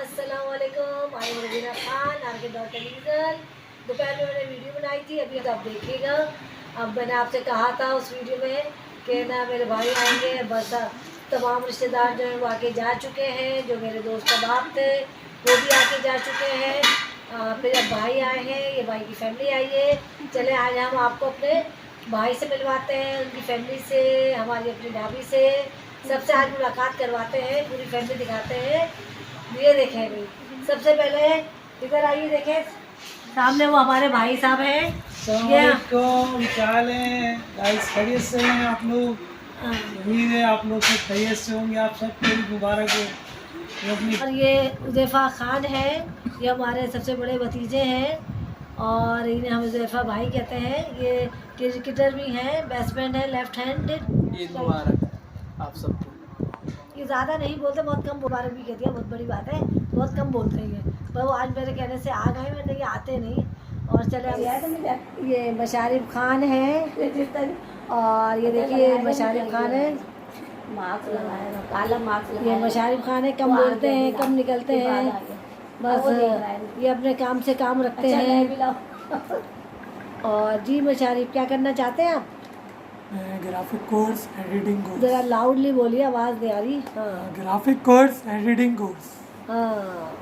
अस्सलामुअलैकुम। I am Raveena Khan, आपके dot television. दोपहर में मैंने वीडियो बनाई थी, अभी तो आप देखिएगा। अब मैंने आपसे कहा था उस वीडियो में कि ना मेरे भाई आएंगे, बस तमाम रिश्तेदार जो हैं वो आके जा चुके हैं। जो मेरे दोस्त बाप थे वो भी आके जा चुके हैं। फिर अब भाई आए हैं, ये भाई की फैमिली आई है। चले आज हम आपको अपने भाई से मिलवाते हैं, उनकी फैमिली से, हमारी अपनी भाभी से, सबसे आज मुलाकात करवाते हैं, पूरी फैमिली दिखाते हैं। ये देखें भाई, सबसे पहले इधर आइए, देखें सामने वो हमारे भाई साहब हैं। क्या हाल है गाइस? खैरियत से हैं आप लोग? उम्मीद है आप लोग सब खैरियत से होंगे। आप सबको मुबारक हो। और ये उज़ैफ़ा खान है, ये हमारे सबसे बड़े भतीजे हैं और इन्हें हम उज़ैफ़ा भाई कहते हैं। ये क्रिकेटर भी हैं, बैट्समैन है, लेफ्ट हैंडेड। ईद मुबारक आप सबको। ये ज़्यादा नहीं बोलते, बहुत कम मुबारक भी कहती है, बहुत बड़ी बात है, बहुत कम बोलते हैं ये। पर वो आज मेरे कहने से आ गए, मैंने ये आते नहीं। और चले ये मशारिफ खान है और ये देखिए मशारिफ खान है, मास्क लगाया, काला मास्क लगाया। ये मशारिफ खान है, कम बोलते हैं, कम निकलते हैं, बस ये अपने काम से काम रखते हैं। और जी मशारिफ, क्या करना चाहते हैं आप? Graphic course editing course. ज़रा लाउडली बोलिए, आवाज़ नहीं आ रही। हाँ ग्राफिक कोर्स एडिटिंग कोर्स। हाँ,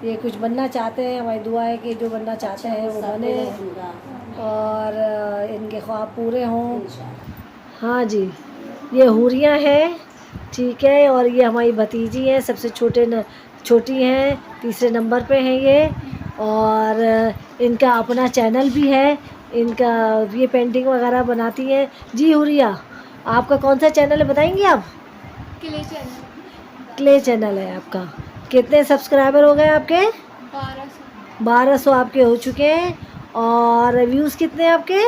ये कुछ बनना चाहते हैं, हमारी दुआ है कि जो बनना चाहते हैं वो बने और इनके ख्वाब पूरे हों। हाँ जी, ये हूरियाँ हैं, ठीक है। और ये हमारी भतीजी हैं, सबसे छोटी हैं, तीसरे नंबर पे हैं ये। और इनका अपना चैनल भी है, इनका ये पेंटिंग वगैरह बनाती हैं। जी हुरिया, आपका कौन सा चैनल है बताएंगी आप? क्ले चैनल है आपका। कितने सब्सक्राइबर हो गए आपके? 1200 आपके हो चुके हैं। और व्यूज़ कितने हैं आपके?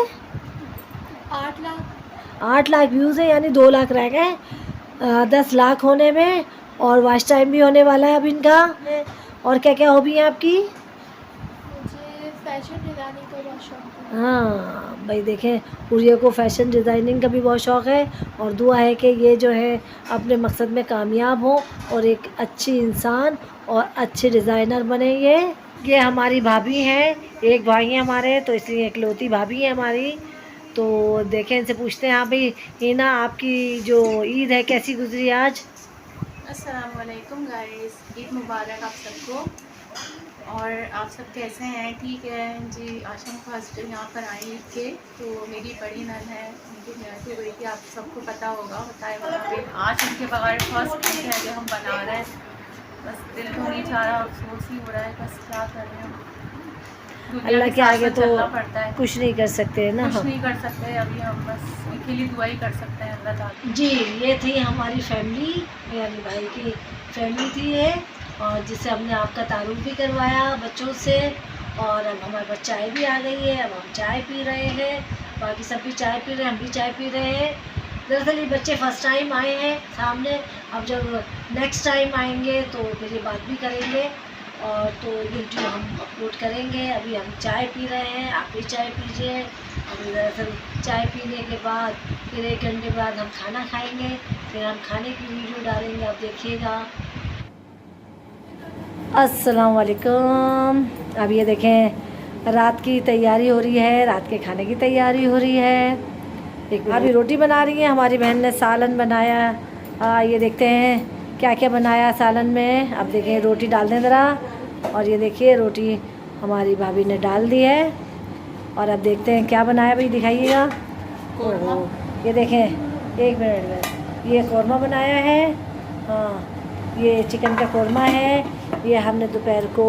8 लाख व्यूज़ हैं, यानी 2 लाख रह गए 10 लाख होने में। और वॉच टाइम भी होने वाला है अब इनका। और क्या क्या हॉबी है आपकी? मुझे फैशन डिज़ाइनिंग का बहुत शौक है। हाँ भाई, देखें उरिया को फैशन डिज़ाइनिंग का भी बहुत शौक़ है और दुआ है कि ये जो है अपने मकसद में कामयाब हो और एक अच्छी इंसान और अच्छे डिज़ाइनर बने। ये हमारी भाभी हैं, एक भाई हैं हमारे, तो इसलिए इकलौती भाभी है हमारी। तो देखें, इनसे पूछते हैं। हाँ भाई हिना, आपकी जो ईद है कैसी गुजरी आज? अस्सलाम वालेकुम गाइस, ईद मुबारक आप सबको। और आप सब कैसे हैं? ठीक है जी। आशा फर्स्ट यहाँ पर आई ईद के, तो मेरी बड़ी नन है, उनकी नियत हुई थी, आप सबको पता होगा, बताए होगा। आज उनके बगैर फर्स्ट ईद है जो हम बना रहे हैं। बस दिल तो नहीं चाह रहा, अफसोस ही हो रहा है, बस क्या कर रहे हैं। अल्लाह के आगे तो पड़ता है, कुछ नहीं कर सकते ना, कुछ नहीं कर सकते अभी हम, बस उनके लिए दुआ ही कर सकते हैं अल्लाह ताला। जी ये थी हमारी फैमिली, यानी भाई की फैमिली थी ये, और जिससे हमने आपका तारुफ भी करवाया बच्चों से। और अब हमारे पास चाय भी आ गई है, अब हम चाय पी रहे हैं, बाकी सब भी चाय पी रहे हैं, हम भी चाय पी रहे हैं। दरअसल ये बच्चे फ़र्स्ट टाइम आए हैं सामने, अब जब नेक्स्ट टाइम आएंगे तो फिर ये बात भी करेंगे और तो ये वीडियो हम अपलोड करेंगे। अभी हम चाय पी रहे हैं, आप भी चाय पीजिए। अभी दरअसल चाय पीने के बाद फिर 1 घंटे बाद हम खाना खाएंगे, फिर हम खाने की वीडियो डालेंगे, आप देखिएगा। अस्सलाम वालेकुम। अब ये देखें रात की तैयारी हो रही है, रात के खाने की तैयारी हो रही है। एक अभी रोटी बना रही है, हमारी बहन ने सालन बनाया। ये देखते हैं क्या क्या बनाया सालन में। अब देखें, रोटी डाल दें ज़रा, और ये देखिए रोटी हमारी भाभी ने डाल दी है। और अब देखते हैं क्या बनाया भाई, दिखाइएगा। ओहो, ये देखें, 1 मिनट में ये कौरमा बनाया है। हाँ, ये चिकन का कौरमा है। ये हमने दोपहर को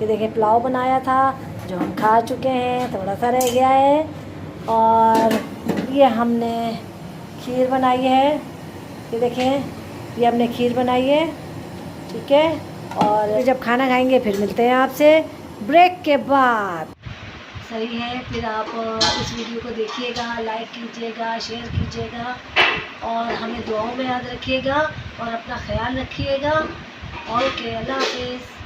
ये देखें पुलाव बनाया था, जो हम खा चुके हैं, थोड़ा सा रह गया है। और ये हमने खीर बनाई है, ये देखें, ये हमने खीर बनाई है, ठीक है। और जब खाना खाएंगे फिर मिलते हैं आपसे ब्रेक के बाद। सही है, फिर आप इस वीडियो को देखिएगा, लाइक कीजिएगा, शेयर कीजिएगा और हमें दुआओं में याद रखिएगा और अपना ख्याल रखिएगा। ओके, अल्लाह हाफिज़।